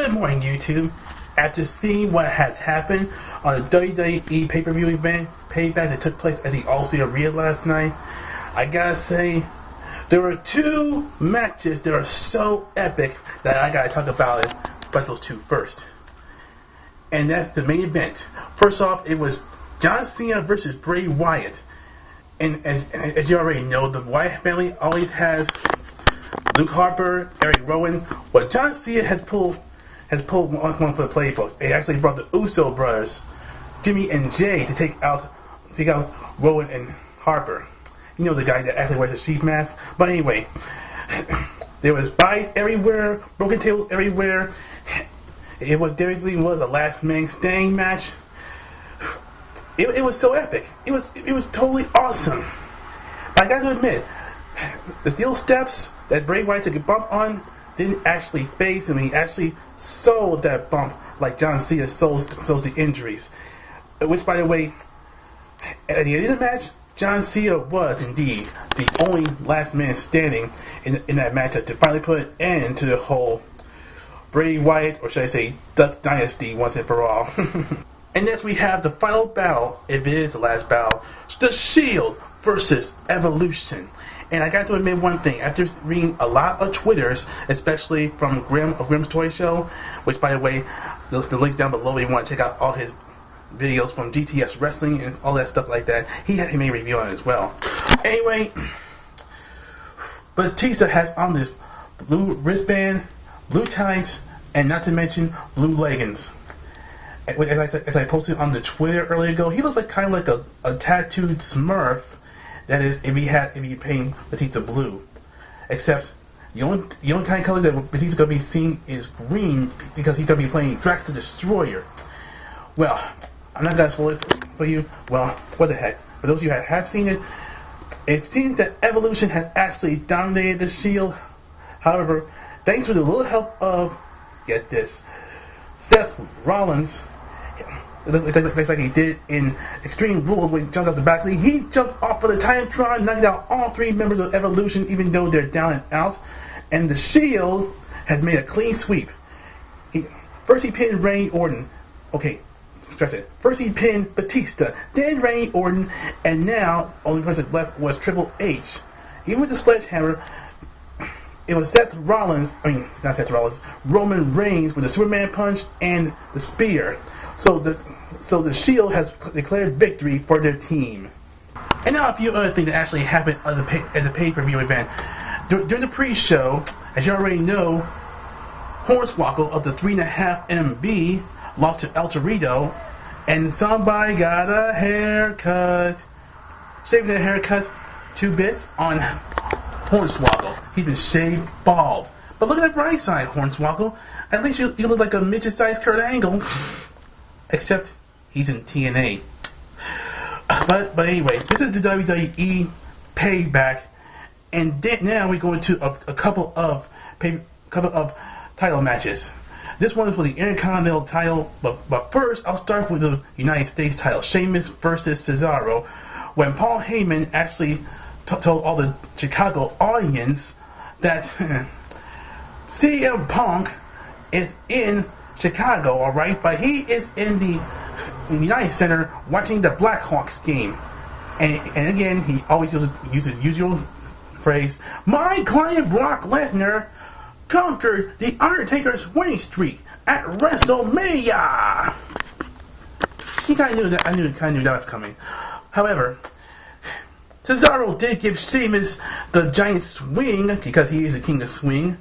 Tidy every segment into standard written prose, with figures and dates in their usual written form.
Good morning, YouTube. After seeing what has happened on the WWE Pay-Per-View event Payback that took place at the All-State Arena last night, I gotta say, there were two matches that are so epic that I gotta talk about those two first. And that's the main event. First off, it was John Cena versus Bray Wyatt. And as you already know, the Wyatt family always has Luke Harper, Eric Rowan. Well, John Cena has pulled one for the play, folks. They actually brought the Uso brothers, Jimmy and Jay, to take out Rowan and Harper. You know, the guy that actually wears a sheep mask. But anyway, there was bodies everywhere, broken tables everywhere. It definitely was a last man standing match. It was so epic. It was totally awesome. But I got to admit, the steel steps that Bray Wyatt took a bump on didn't actually phase him. He actually sold that bump like John Cena sells the injuries. Which, by the way, at the end of the match, John Cena was indeed the only last man standing in that matchup to finally put an end to the whole Bray Wyatt, or should I say, Duck Dynasty once and for all. And next we have the final battle, if it is the last battle, The Shield versus Evolution. And I got to admit one thing, after reading a lot of Twitters, especially from Grimm's Toy Show, which, by the way, the link's down below if you want to check out all his videos from GTS Wrestling and all that stuff like that. He made a review on it as well. Anyway, Batista has on this blue wristband, blue tights, and not to mention blue leggings. As I posted on the Twitter earlier ago, he looks like kind of like a tattooed Smurf. That is, if you paint Batista blue. Except the only kind of color that Batista's gonna be seeing is green, because he's gonna be playing Drax the Destroyer. Well, I'm not gonna spoil it for you. Well, what the heck? For those of you that have seen it, it seems that Evolution has actually dominated the Shield. However, thanks to the little help of, get this, Seth Rollins. It looks like he did in Extreme Rules when he jumped off the back lead. He jumped off of the Titantron, knocked out all three members of Evolution, even though they're down and out. And the Shield has made a clean sweep. First he pinned Randy Orton. Okay, stress it. First he pinned Batista, then Randy Orton, and now only person left was Triple H. Even with the sledgehammer, it was Roman Reigns with the Superman punch and the spear. So the Shield has declared victory for their team. And now a few other things that actually happened at the pay-per-view event. During the pre-show, as you already know, Hornswoggle of the 3.5 MB lost to El Torito, and somebody got a haircut. Shaving the haircut 2 bits on Hornswoggle. He's been shaved bald. But look at the bright side, Hornswoggle. At least you look like a midget-sized Kurt Angle. Except he's in TNA. But anyway, this is the WWE Payback, and now we go into a couple of title matches. This one is for the Intercontinental title, but first I'll start with the United States title, Sheamus versus Cesaro, when Paul Heyman actually told all the Chicago audience that CM Punk is in Chicago, alright, but he is in the United Center watching the Blackhawks game. And again, he always uses his usual phrase, "My client Brock Lesnar conquered The Undertaker's winning streak at WrestleMania." He kind of knew that. I kind of knew that was coming. However, Cesaro did give Sheamus the giant swing, because he is the king of swing.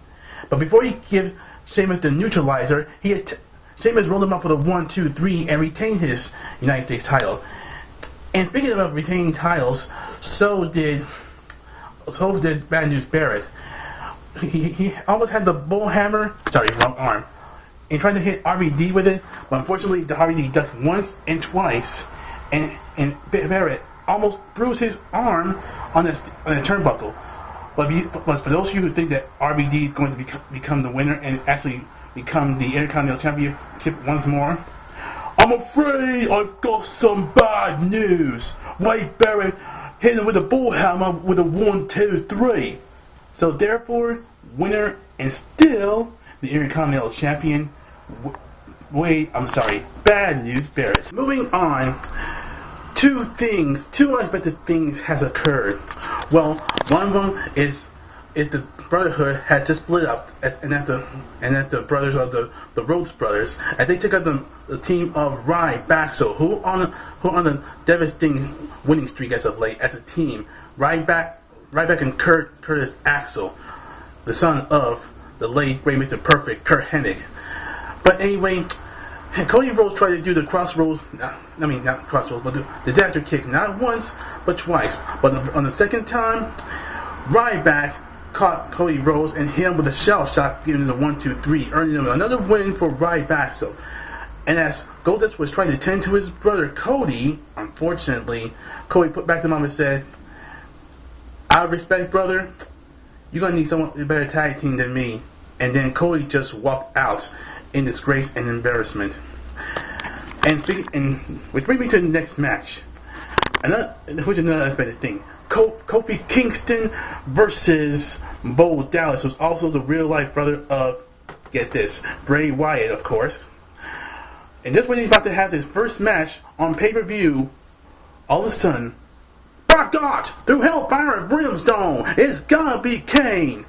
But before he gave Sheamus the neutralizer, Sheamus rolled him up with a 1, 2, 3 and retained his United States title. And speaking of retaining titles, so did Bad News Barrett. He almost had the bull hammer, wrong arm, and tried to hit RVD with it, but unfortunately the RVD ducked once and twice, and Barrett almost bruised his arm on the turnbuckle. But for those of you who think that RVD is going to become the winner and actually become the Intercontinental Championship once more, I'm afraid I've got some bad news. Wade Barrett hit him with a bullhammer with a 1, 2, 3. So therefore, winner and still the Intercontinental Champion, bad news bears. Moving on, two unexpected things has occurred. Well, one of them is the Brotherhood has just split up, and that the brothers of the Rhodes brothers, as they took up the team of Ryback, who on a devastating winning streak as of late as a team. Ryback and Curtis Axel, the son of the late great Mr. Perfect Kurt Hennig. But anyway, Cody Rhodes tried to do the not crossroads, but the disaster kick not once but twice. But on the second time, Ryback caught Cody Rhodes and hit him with a shell shot, giving him the 1-2-3, earning him another win for Ryback. And as Goldust was trying to tend to his brother Cody, unfortunately, Cody put back the mom and said, "Out of respect, brother, you're gonna need someone a better tag team than me." And then Cody just walked out in disgrace and embarrassment. Which brings me to the next match. Which is another unexpected thing. Kofi Kingston versus Bo Dallas, who's also the real life brother of, get this, Bray Wyatt, of course. And just when he's about to have his first match on pay-per-view, all of a sudden, Brock Dart through Hellfire and Brimstone, it's gonna be Kane.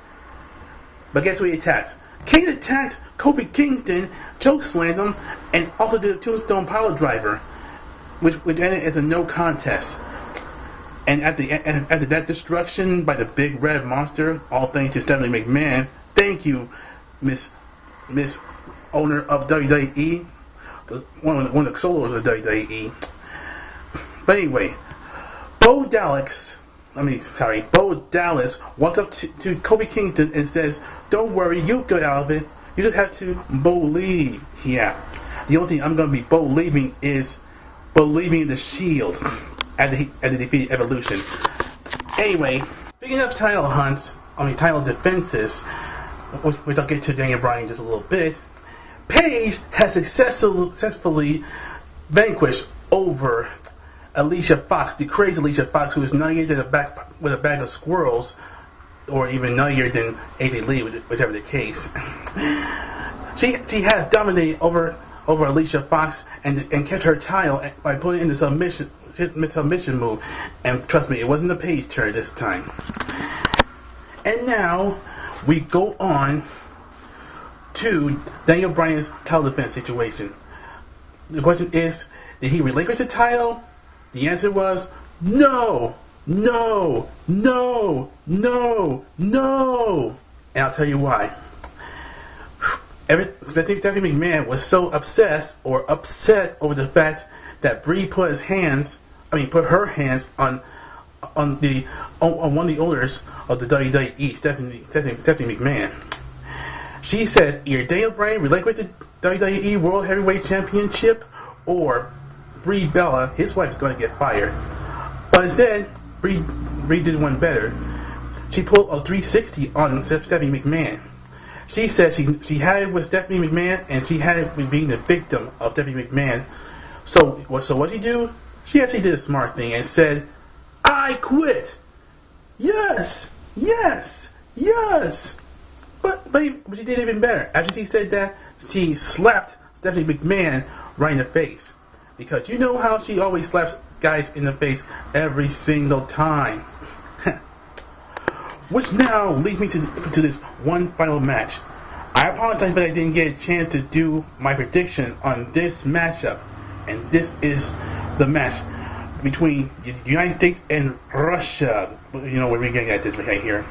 But guess who he attacked? Kane attacked Kofi Kingston, chokeslammed him, and also did a tombstone pile driver, which ended as a no contest. And after that destruction by the Big Red Monster, all thanks to Stephanie McMahon, thank you, Miss Owner of WWE, one of the solos of WWE. But anyway, Bo Dallas walked up to Kofi Kingston and says, "Don't worry, you'll get out of it. You just have to believe." Yeah. The only thing I'm going to be believing is believing in the Shield at the defeated Evolution. Anyway, speaking of title defenses, which I'll get to Daniel Bryan in just a little bit, Paige has successfully vanquished over Alicia Fox, the crazy Alicia Fox, who is nuttier than with a bag of squirrels, or even nuttier than AJ Lee, whichever the case. She has dominated over Alicia Fox and kept her title by putting in the submission move. And trust me, it wasn't the Paige turn this time. And now we go on to Daniel Bryan's title defense situation. The question is, did he relinquish the title? The answer was no. And I'll tell you why. Especially Stephanie McMahon was so upset over the fact that Brie put her hands on one of the owners of the WWE, Stephanie McMahon. She says either Daniel Bryan relinquished the WWE World Heavyweight Championship, or Brie Bella, his wife, is going to get fired. But instead, Brie did one better. She pulled a 360 on Stephanie McMahon. She said she had it with Stephanie McMahon, and she had it with being the victim of Stephanie McMahon. So what she do? She actually did a smart thing and said, "I quit." Yes. But she did even better. After she said that, she slapped Stephanie McMahon right in the face. Because you know how she always slaps guys in the face every single time. Which now leads me to this one final match. I apologize, but I didn't get a chance to do my prediction on this matchup. And this is the match between the United States and Russia. You know, we're getting at this right here.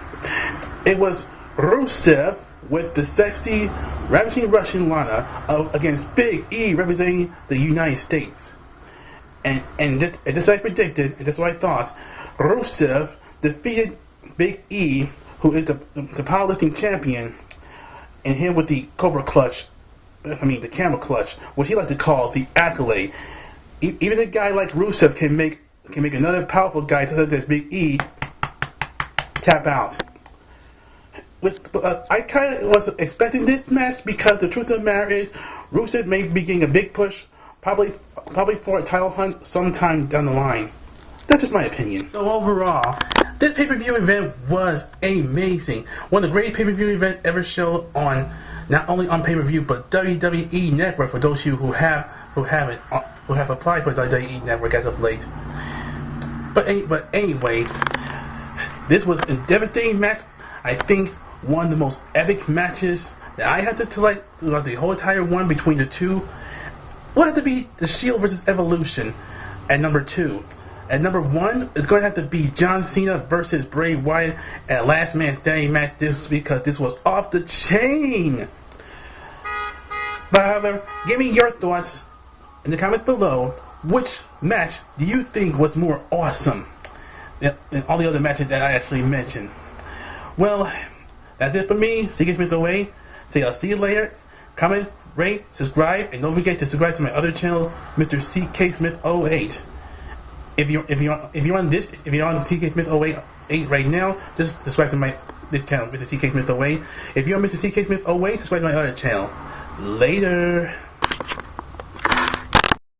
It was Rusev with the sexy, ravishing Russian Lana against Big E representing the United States. And just as I predicted, and that's what I thought, Rusev defeated Big E, who is the powerlifting champion, and him with the the camel clutch, which he likes to call the accolade. Even a guy like Rusev can make another powerful guy such as Big E tap out. I kind of was expecting this match because the truth of the matter is Rusev may be getting a big push, probably for a title hunt sometime down the line. That's just my opinion. So overall, this pay-per-view event was amazing. One of the greatest pay-per-view events ever shown on not only on pay-per-view but WWE Network for those of you who have applied for WWE Network as of late. But anyway, this was a devastating match. I think one of the most epic matches that I had to select throughout the whole entire one between the two will have to be the Shield versus Evolution at number 2. At number 1, it's going to have to be John Cena versus Bray Wyatt at Last Man Standing match because this was off the chain. But however, give me your thoughts in the comments below. Which match do you think was more awesome than all the other matches that I actually mentioned? Well, that's it for me, cksmith08's. So I'll see you later. Comment, rate, subscribe, and don't forget to subscribe to my other channel, Mr. cksmith08's. If you're on cksmith08 right now, just subscribe to this channel, Mr. cksmith08. If you're on Mr. cksmith08, subscribe to my other channel. Later.